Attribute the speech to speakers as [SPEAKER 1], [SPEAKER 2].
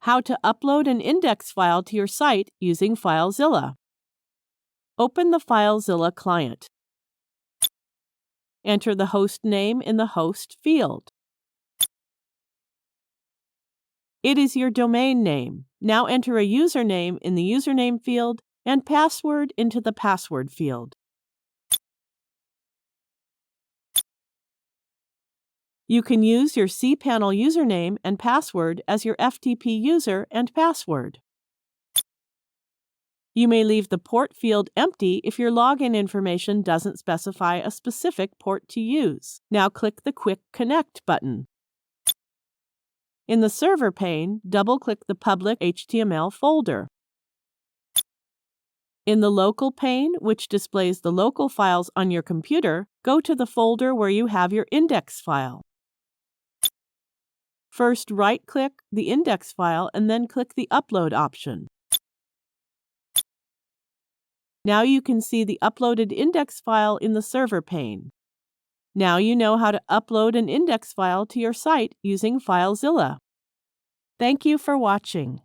[SPEAKER 1] How to upload an index file to your site using FileZilla. Open the FileZilla client. Enter the host name in the host field. It is your domain name. Now enter a username in the username field and password into the password field. You can use your cPanel username and password as your FTP user and password. You may leave the port field empty if your login information doesn't specify a specific port to use. Now click the Quick Connect button. In the Server pane, double-click the public HTML folder. In the Local pane, which displays the local files on your computer, go to the folder where you have your index file. First, right-click the index file and then click the Upload option. Now you can see the uploaded index file in the Server pane. Now you know how to upload an index file to your site using FileZilla. Thank you for watching.